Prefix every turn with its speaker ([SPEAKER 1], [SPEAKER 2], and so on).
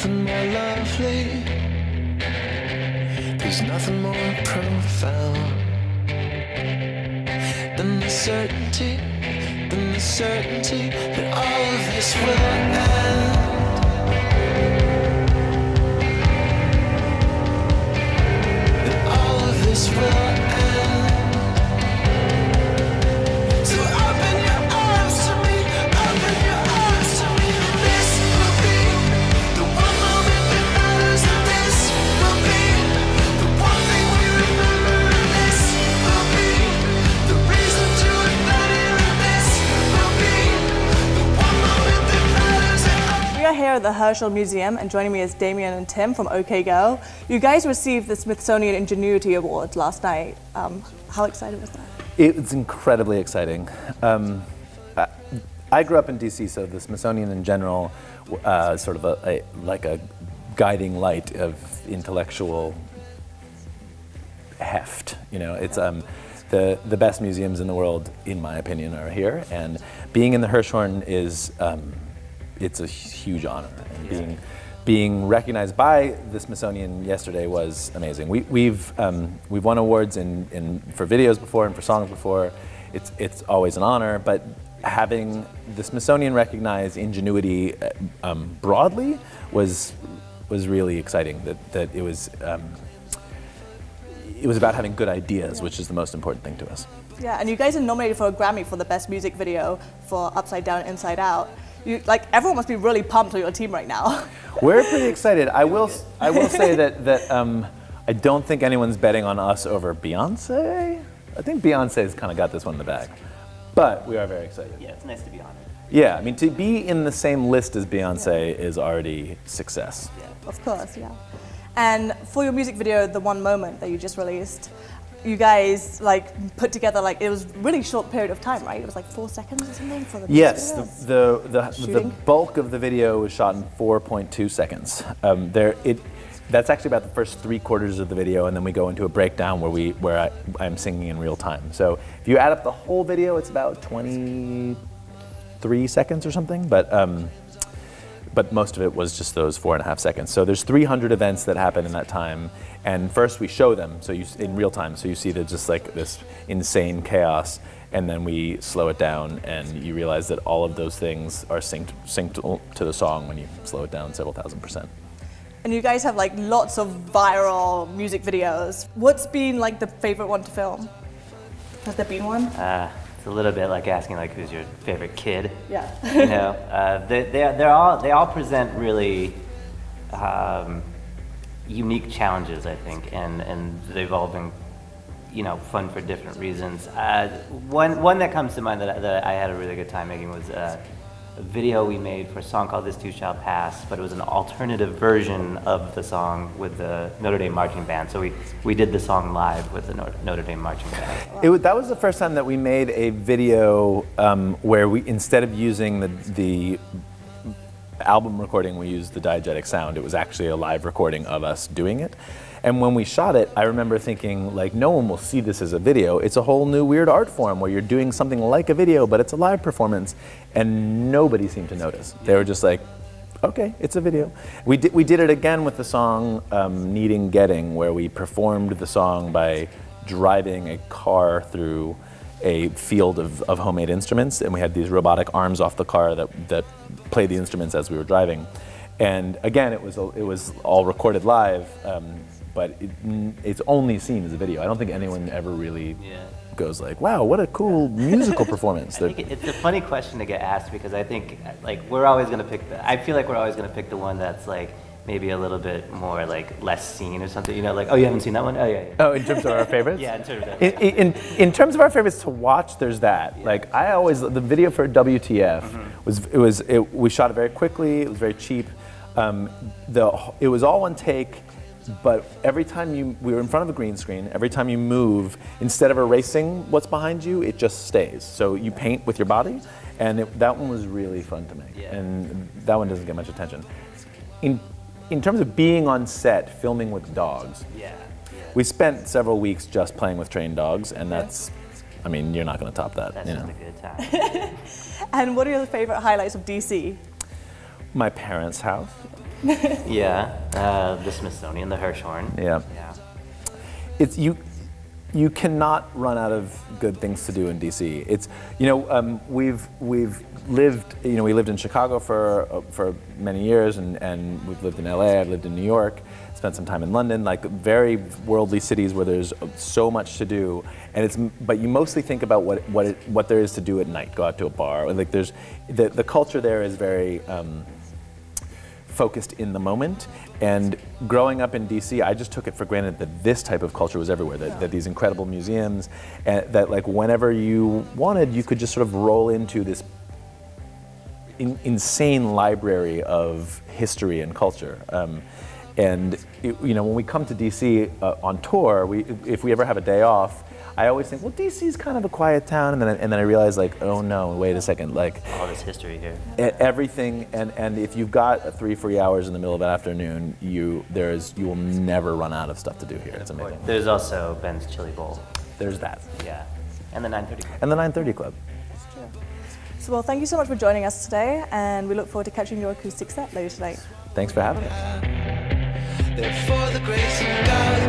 [SPEAKER 1] nothing more lovely. There's nothing more profound than the certainty that all of this will end. That all of this will end. So open your arms to me, open your arms to me. This will be the one moment that matters, and this will be the one thing we remember, and this will be the reason to admire, and this will be the one moment that matters.
[SPEAKER 2] We are here at the Hirshhorn Museum, and joining me is Damien and Tim from OK Go. You guys received the Smithsonian Ingenuity Award last night. How excited was that?
[SPEAKER 3] It was incredibly exciting. I grew up in DC, so the Smithsonian in general, sort of like a guiding light of intellectual heft. You know, it's the best museums in the world, in my opinion, are here, and being in the Hirshhorn is it's a huge honor. And being recognized by the Smithsonian yesterday was amazing. We've won awards for videos before and for songs before. It's always an honor, but having the Smithsonian recognize ingenuity broadly was really exciting. That it was about having good ideas, which is the most important thing to us.
[SPEAKER 2] Yeah, and you guys are nominated for a Grammy for the best music video for Upside Down, Inside Out. Everyone must be really pumped on your team right now.
[SPEAKER 3] We're pretty excited. I will say that I don't think anyone's betting on us over Beyonce. I think Beyonce's kind of got this one in the bag, but we are very excited.
[SPEAKER 4] Yeah, it's nice to be honored.
[SPEAKER 3] Yeah, I mean, to be in the same list as Beyonce is already success.
[SPEAKER 2] Yeah, of course, yeah. And for your music video, The One Moment that you just released, you guys put together it was a really short period of time, right? It was 4 seconds or something for the
[SPEAKER 3] Yes, the bulk of the video was shot in 4.2 seconds. That's actually about the first 3/4 of the video, and then we go into a breakdown where I'm singing in real time. So if you add up the whole video, it's about 23 seconds or something, but most of it was just those 4.5 seconds. So there's 300 events that happen in that time, and first we show them in real time, so you see just this insane chaos, and then we slow it down, and you realize that all of those things are synced to the song when you slow it down several thousand%.
[SPEAKER 2] And you guys have lots of viral music videos. What's been the favorite one to film? Has there been one?
[SPEAKER 4] It's a little bit like asking who's your favorite kid.
[SPEAKER 2] Yeah.
[SPEAKER 4] You know, they all present really unique challenges, I think, and they've all been fun for different reasons. One that comes to mind that I had a really good time making was a video we made for a song called This Too Shall Pass, but it was an alternative version of the song with the Notre Dame Marching Band. So we did the song live with the Notre Dame Marching Band.
[SPEAKER 3] That was the first time that we made a video where we, instead of using the album recording, we used the diegetic sound. It was actually a live recording of us doing it. And when we shot it, I remember thinking, no one will see this as a video. It's a whole new weird art form where you're doing something like a video, but it's a live performance, and nobody seemed to notice. They were just okay, it's a video. We did it again with the song Needing Getting, where we performed the song by driving a car through a field of homemade instruments, and we had these robotic arms off the car that played the instruments as we were driving. And again, it was all recorded live, but it's only seen as a video. I don't think anyone ever really goes wow, what a cool musical performance.
[SPEAKER 4] I think it's a funny question to get asked, because I think we're always going to pick I feel like we're always going to pick the one that's maybe a little bit more less seen or something, oh, you haven't seen that one? Oh, yeah.
[SPEAKER 3] Oh, in terms of our favorites?
[SPEAKER 4] Yeah, in terms of that.
[SPEAKER 3] In terms of our favorites to watch, there's that. Yeah. The video for WTF we shot it very quickly, it was very cheap. It was all one take, but every time we were in front of a green screen, every time you move, instead of erasing what's behind you, it just stays. So you paint with your body, and that one was really fun to make. Yeah. And that one doesn't get much attention. In terms of being on set, filming with dogs, we spent several weeks just playing with trained dogs, and that's, you're not going to top that.
[SPEAKER 4] That's just a good time.
[SPEAKER 2] And what are your favorite highlights of DC?
[SPEAKER 3] My parents' house.
[SPEAKER 4] Yeah, the Smithsonian, the Hirshhorn.
[SPEAKER 3] Yeah.
[SPEAKER 4] Yeah.
[SPEAKER 3] It's you cannot run out of good things to do in DC. It's we've lived we lived in Chicago for many years and we've lived in LA. I've lived in New York. Spent some time in London, like very worldly cities where there's so much to do, but you mostly think about what there is to do at night. Go out to a bar. Like there's the culture there is very focused in the moment. And growing up in DC, I just took it for granted that this type of culture was everywhere. That these incredible museums, and that like whenever you wanted, you could just sort of roll into this insane library of history and culture. And when we come to DC on tour, if we ever have a day off, I always think, well, DC's kind of a quiet town, and then I realize, like, oh no, wait a second, like
[SPEAKER 4] All this history here.
[SPEAKER 3] everything, and if you've got 3 free hours in the middle of the afternoon, you will never run out of stuff to do here. It's amazing.
[SPEAKER 4] There's also Ben's Chili Bowl.
[SPEAKER 3] There's that,
[SPEAKER 4] Yeah. And the 9:30 Club.
[SPEAKER 3] and the 9:30 Club.
[SPEAKER 2] So, well, thank you so much for joining us today, and we look forward to catching your acoustic set later tonight.
[SPEAKER 3] Thanks for having us.
[SPEAKER 1] Therefore, the grace of God